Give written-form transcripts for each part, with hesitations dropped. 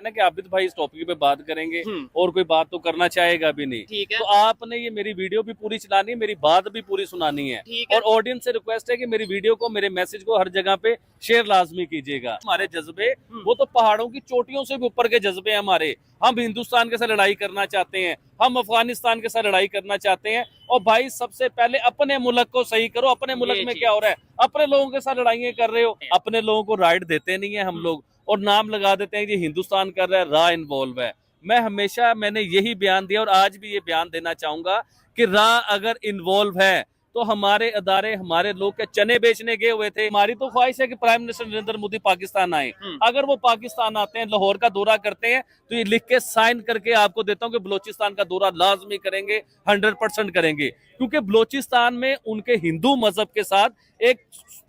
ना कि आबिद भाई इस टॉपिक पे बात करेंगे और कोई बात तो करना चाहेगा भी नहीं। ठीक है। तो आपने ये मेरी वीडियो भी पूरी चलानी है, मेरी बात भी पूरी सुनानी है। ठीक है। और ऑडियंस से रिक्वेस्ट है कि मेरी वीडियो को, मेरे मैसेज को हर जगह पे शेयर लाजमी कीजिएगा। हमारे जज्बे वो तो पहाड़ों की चोटियों से भी ऊपर के जज्बे हैं हमारे। हम हिंदुस्तान के साथ लड़ाई करना चाहते हैं, हम अफगानिस्तान के साथ लड़ाई करना चाहते हैं। और भाई सबसे पहले अपने मुल्क को सही करो। अपने मुल्क में क्या हो रहा है? अपने लोगों के साथ लड़ाइयां कर रहे हो। अपने लोगों को राइट देते नहीं है हम लोग, और नाम लगा देते हैं कि हिंदुस्तान कर रहा है, रा इन्वॉल्व है। मैंने यही बयान दिया और आज भी ये बयान देना चाहूंगा कि रा अगर इन्वॉल्व है तो हमारे अदारे, हमारे लोग के चने बेचने गए हुए थे। हमारी तो ख्वाहिश है कि प्राइम मिनिस्टर नरेंद्र मोदी पाकिस्तान आए। अगर वो पाकिस्तान आते हैं, लाहौर का दौरा करते हैं, तो ये लिख के साइन करके आपको देता हूं कि बलोचिस्तान का दौरा लाजमी करेंगे, 100% करेंगे। क्योंकि बलोचिस्तान में उनके हिंदू मजहब के साथ एक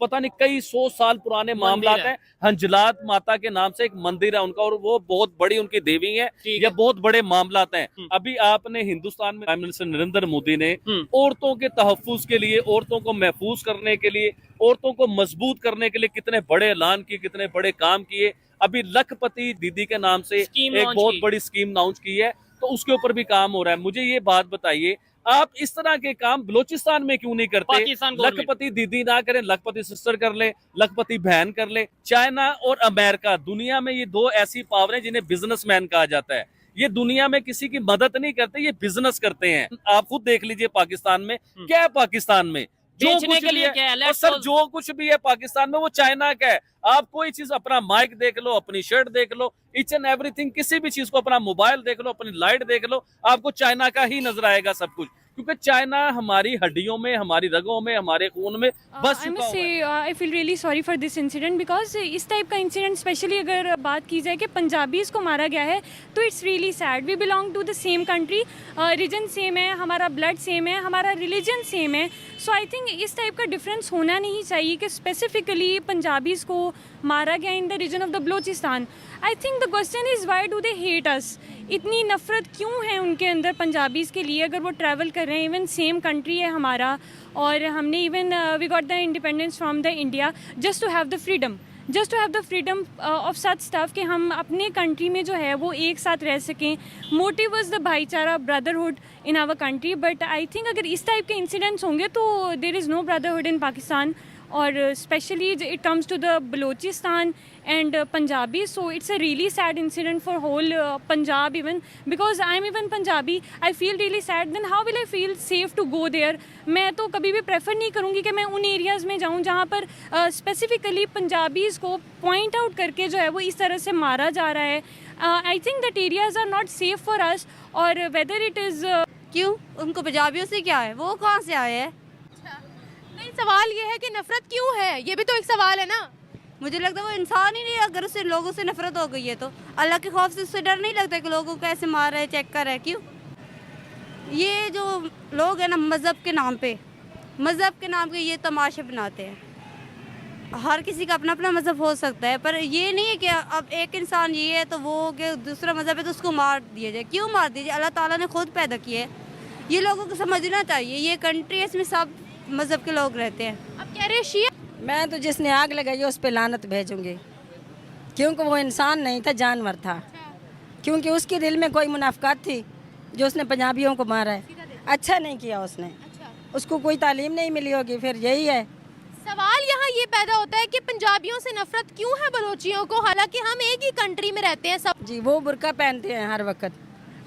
पता नहीं कई 100 साल पुराने मामला हैं। हंजलात माता के नाम से एक मंदिर है उनका, और वो बहुत बड़ी उनकी देवी है। ये बहुत बड़े मामला हैं। अभी आपने हिंदुस्तान में प्राइम मिनिस्टर नरेंद्र मोदी ने औरतों के तहफ्फुज के लिए, औरतों को महफूज करने के लिए, औरतों को मजबूत करने के लिए कितने बड़े ऐलान किए, कितने बड़े काम किए। अभी लखपति दीदी के नाम से एक बहुत बड़ी स्कीम लॉन्च की है, तो उसके ऊपर भी काम हो रहा है। मुझे ये बात बताइए, आप इस तरह के काम बलोचिस्तान में क्यों नहीं करते? लखपति दीदी ना करें, लखपति सिस्टर कर ले, लखपति बहन कर ले। चाइना और अमेरिका, दुनिया में ये दो ऐसी पावर हैं जिन्हें बिजनेसमैन कहा जाता है। ये दुनिया में किसी की मदद नहीं करते, ये बिजनेस करते हैं। आप खुद देख लीजिए पाकिस्तान में क्या है। पाकिस्तान में जो कुछ भी है, और सर जो कुछ भी है पाकिस्तान में वो चाइना का है। आप कोई चीज, अपना माइक देख लो, अपनी शर्ट देख लो, ईच एंड एवरीथिंग, किसी भी चीज को, अपना मोबाइल देख लो, अपनी लाइट देख लो, आपको चाइना का ही नजर आएगा सब कुछ। क्योंकि चाइना हमारी हड्डियों में, हमारी रगों में, हमारे खून में बस चुका हुआ है। I feel really sorry for this incident, because इस टाइप का इंसिडेंट, स्पेशली अगर बात की जाए कि पंजाबीज को मारा गया है, तो it's really sad. We belong to the same country, region same है, हमारा ब्लड सेम है, हमारा रिलीजन सेम है। सो आई थिंक इस टाइप का डिफरेंस होना नहीं चाहिए कि स्पेसिफिकली पंजाबीज को मारा गया in the region of the Balochistan. I think the question is why do they hate us? इतनी नफरत क्यों है उनके अंदर पंजाबीज़ के लिए? अगर वो ट्रैवल कर रहे हैं, इवन सेम कंट्री है हमारा, और हमने even we got the independence from the India just to have the freedom of such stuff, कि हम अपने कंट्री में जो है वो एक साथ रह सकें। Motive was the bhaichara, brotherhood in our country. But I think अगर इस टाइप के इंसिडेंट्स होंगे तो there is no brotherhood in Pakistan, और specially it comes to the Balochistan and Punjabi. So it's a really sad incident for whole Punjab, even because I'm even Punjabi. I feel really sad. Then how will I feel safe to go there? मैं तो कभी भी prefer नहीं करूँगी कि मैं उन areas में जाऊँ जहाँ पर स्पेसिफिकली पंजाबीज़ को पॉइंट आउट करके जो है वो इस तरह से मारा जा रहा है। I think that areas are not safe for us, और वेदर इट इज़ क्यों, उनको पंजाबियों से क्या है, वो कहाँ से आए हैं? नहीं, सवाल ये है कि नफरत क्यों है, ये भी तो एक सवाल है ना। मुझे लगता है वो इंसान ही नहीं है। अगर उससे लोगों से नफरत हो गई है तो अल्लाह के खौफ से उससे डर नहीं लगता कि लोगों को कैसे मार रहे, चेक कर रहे हैं? क्यों? ये जो लोग हैं ना, मज़हब के नाम पे ये तमाशे बनाते हैं। हर किसी का अपना अपना मज़हब हो सकता है, पर ये नहीं है कि अब एक इंसान ये है तो वो कि दूसरा मज़हब है तो उसको मार दिया जाए। क्यों मार दीजिए? अल्लाह ताला ने खुद पैदा किया है। ये लोगों को समझना चाहिए। ये कंट्री है, इसमें सब मज़हब के लोग रहते हैं। अब कह रहे शिया, मैं तो जिसने आग लगाई उस पर लानत भेजूंगी, क्योंकि वो इंसान नहीं था, जानवर था। क्योंकि उसके दिल में कोई मुनाफिकत थी जो उसने पंजाबियों को मारा है। अच्छा नहीं किया उसने, उसको कोई तालीम नहीं मिली होगी, फिर यही है। सवाल यहाँ ये पैदा होता है कि पंजाबियों से नफरत क्यों है बलोचियों को, हालांकि हम एक ही कंट्री में रहते हैं सब। जी, वो बुर्का पहनते हैं हर वक्त,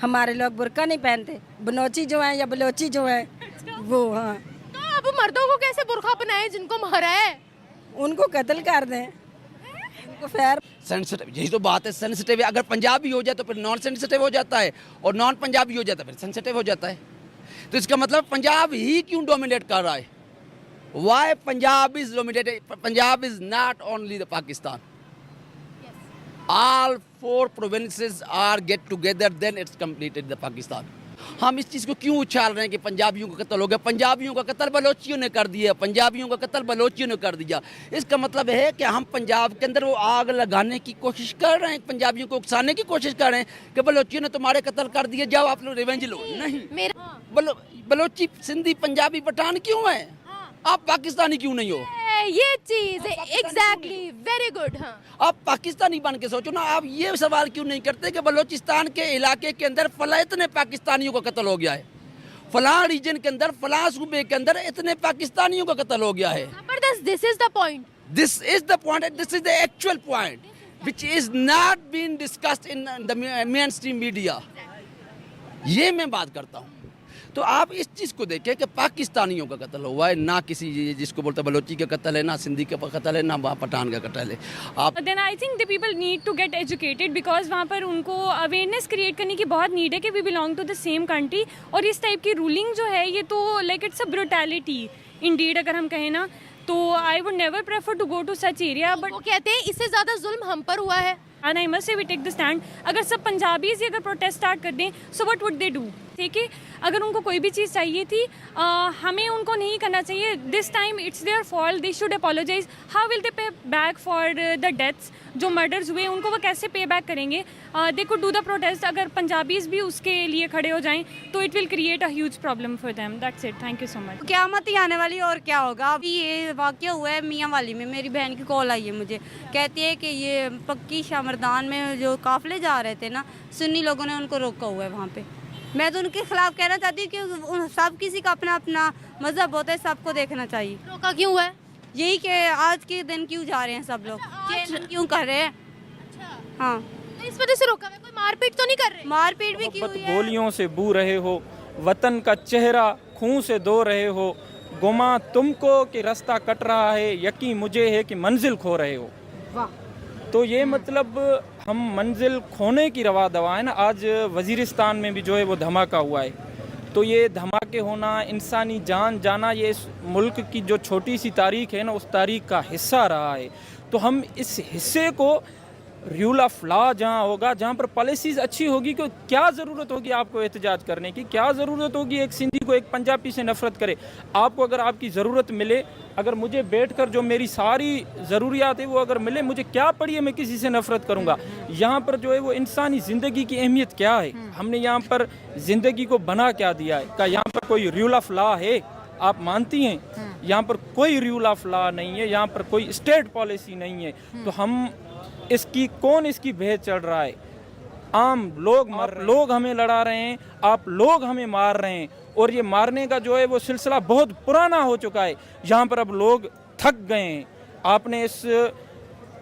हमारे लोग बुर्का नहीं पहनते। बनोची जो है या बलोची जो है वो, हाँ। तो अब मर्दों को कैसे बुर्का पहनाए जिनको मारा है? उनको कत्ल कर दें, उनको फेयर। सेंसिटिव, यही तो बात है, सेंसिटिव है। अगर पंजाबी हो जाए तो फिर नॉन सेंसिटिव हो जाता है, और नॉन पंजाबी हो जाता है फिर सेंसिटिव हो जाता है। तो इसका मतलब पंजाब ही क्यों डोमिनेट कर रहा है? Why Punjab is dominated? Punjab is not only the Pakistan, all 4 provinces are get together, then it's completed the Pakistan. हम इस चीज़ को क्यों उछाल रहे हैं कि पंजाबियों का कत्ल हो गया, पंजाबियों का कत्ल बलोचियों ने कर दिया, पंजाबियों का कत्ल बलोचियों ने कर दिया? इसका मतलब है कि हम पंजाब के अंदर वो आग लगाने की कोशिश कर रहे हैं, पंजाबियों को उकसाने की कोशिश कर रहे हैं कि बलोचियों ने तुम्हारे कत्ल कर दिए, जाओ आप लोग रिवेंज लो। नहीं, बलोची, सिंधी, पंजाबी, पठान क्यों है? आप पाकिस्तानी क्यों नहीं हो? ये चीज एग्जैक्टली वेरी गुड। हाँ, आप पाकिस्तानी बन के सोचो ना, आप ये सवाल क्यों नहीं करते कि बलोचिस्तान के इलाके के अंदर फला इतने पाकिस्तानियों का कत्ल हो गया है, फलां रीजन के अंदर फलां सूबे के अंदर इतने पाकिस्तानियों का कत्ल हो गया है। जबरदस्त, this is the point. This is the point, this is the actual point, which is not being discussed in the mainstream media. ये मैं बात करता हूँ। तो आप इस चीज़ को देखें कि पाकिस्तानियों का कत्ल हुआ है, ना किसी जिसको बोलते हैं बलोची का कत्ल है, ना सिंधी का कत्ल है, ना पठान का कत्ल है। आप then I think the people need to get educated because वहाँ पर उनको अवेयरनेस क्रिएट करने की बहुत नीड है कि we belong to the same country. और इस टाइप की रूलिंग जो है ये तो like it's a brutality indeed अगर हम कहें ना, तो I would never prefer to go to such area. But वो कहते हैं इससे ज्यादा जुल्म हम पर हुआ है। And I must say we take the stand, अगर सब पंजाबीज ही अगर प्रोटेस्ट स्टार्ट कर दें so what would they do? देखिए अगर उनको कोई भी चीज़ चाहिए थी हमें उनको नहीं करना चाहिए। This time it's their fault, they should apologise. How will they pay back for the deaths? जो मर्डर्स हुए उनको वो कैसे पे बैक करेंगे? They could do the protest. अगर पंजाबीज भी उसके लिए खड़े हो जाएं तो it will create a huge problem for them. That's it, thank you so much. क़यामत ही आने वाली और क्या होगा। अभी ये वाक़या हुआ है मियाँ वाली में, मेरी बहन की कॉल आई है मुझे, कहती है कि ये पक्की शामरदान में जो काफ़िले जा रहे थे ना, सुन्नी लोगों ने उनको रोका हुआ है वहाँ पे। मैं तो उनके खिलाफ कहना चाहती हूँ कि सब किसी का अपना अपना मजहब होता है, सबको देखना चाहिए। रोका क्यों हुआ है? यही कि आज के दिन क्यों जा रहे हैं सब लोग, चेंज क्यों कर रहे हैं। हाँ, तो इस वजह से रोका है। कोई मारपीट तो नहीं कर रहे? मारपीट भी क्यों हुई है? गोलियों से बू रहे हो, वतन का चेहरा खून से धो रहे हो, गुमा तुमको कि रास्ता कट रहा है, यकीन मुझे है कि मंजिल खो रहे हो। वाह। तो ये मतलब हम मंजिल खोने की रवा दवा है ना। आज वजीरिस्तान में भी जो है वो धमाका हुआ है, तो ये धमाके होना, इंसानी जान जाना, ये इस मुल्क की जो छोटी सी तारीख है ना, उस तारीख का हिस्सा रहा है। तो हम इस हिस्से को रूल ऑफ लॉ जहाँ होगा, जहाँ पर पॉलिसीज़ अच्छी होगी, कि क्या ज़रूरत होगी आपको एहतजाज करने की, क्या ज़रूरत होगी एक सिंधी को एक पंजाबी से नफ़रत करे। आपको अगर आपकी ज़रूरत मिले, अगर मुझे बैठकर जो मेरी सारी ज़रूरियात है वो अगर मिले, मुझे क्या पड़ी है मैं किसी से नफ़रत करूँगा। यहाँ पर जो है वो इंसानी ज़िंदगी की अहमियत क्या है, हमने यहाँ पर ज़िंदगी को बना क्या दिया है, क्या यहाँ पर कोई रूल ऑफ लॉ है? आप मानती हैं यहाँ पर कोई रूल ऑफ लॉ नहीं है, यहाँ पर कोई स्टेट पॉलिसी नहीं है। तो हम इसकी कौन इसकी भेद चढ़ रहा है? आम लोग लोग हमें लड़ा रहे हैं, आप लोग हमें मार रहे हैं, और ये मारने का जो है वो सिलसिला बहुत पुराना हो चुका है। यहाँ पर अब लोग थक गए हैं। आपने इस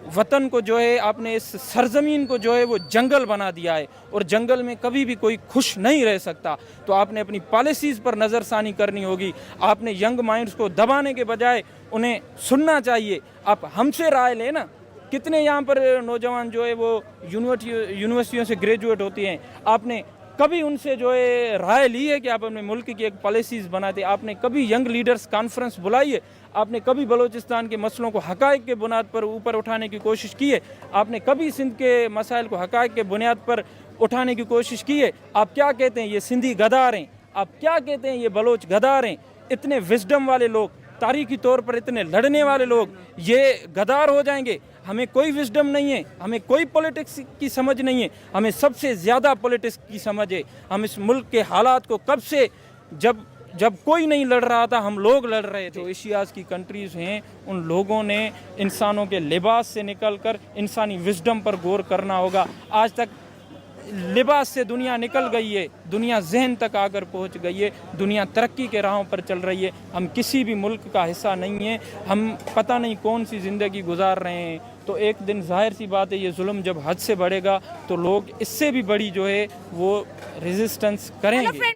वतन को जो है, आपने इस सरजमीन को जो है वो जंगल बना दिया है, और जंगल में कभी भी कोई खुश नहीं रह सकता। तो आपने अपनी पॉलिसीज़ पर नज़रसानी करनी होगी। आपने यंग माइंड्स को दबाने के बजाय उन्हें सुनना चाहिए। आप हमसे राय लें ना। कितने यहाँ पर नौजवान जो है वो यूनिवर्सिटियों से ग्रेजुएट होती हैं, आपने कभी उनसे जो है राय ली है कि आप अपने मुल्क की एक पॉलिसीज़ बनाते? आपने कभी यंग लीडर्स कॉन्फ्रेंस बुलाई है? आपने कभी बलूचिस्तान के मसलों को हक़ाइक़ के बुनियाद पर ऊपर उठाने की कोशिश की है? आपने कभी सिंध के मसाइल को हक़ाइक़ के बुनियाद पर उठाने की कोशिश की है? आप क्या कहते हैं ये सिंधी गद्दार हैं, आप क्या कहते हैं ये बलोच गद्दार हैं? इतने विजडम वाले लोग, तारीखी तौर पर इतने लड़ने वाले लोग ये गद्दार हो जाएंगे? हमें कोई विजडम नहीं है, हमें कोई पॉलिटिक्स की समझ नहीं है, हमें सबसे ज़्यादा पॉलिटिक्स की समझ है। हम इस मुल्क के हालात को कब से, जब कोई नहीं लड़ रहा था, हम लोग लड़ रहे थे। जो एशियाज़ की कंट्रीज़ हैं, उन लोगों ने इंसानों के लिबास से निकलकर इंसानी विजडम पर गौर करना होगा। आज तक लिबास से दुनिया निकल गई है, दुनिया जहन तक आकर पहुंच गई है, दुनिया तरक्की के राहों पर चल रही है। हम किसी भी मुल्क का हिस्सा नहीं है, हम पता नहीं कौन सी ज़िंदगी गुजार रहे हैं। तो एक दिन जाहिर सी बात है ये जुल्म जब हद से बढ़ेगा तो लोग इससे भी बड़ी जो है वो रेजिस्टेंस करेंगे।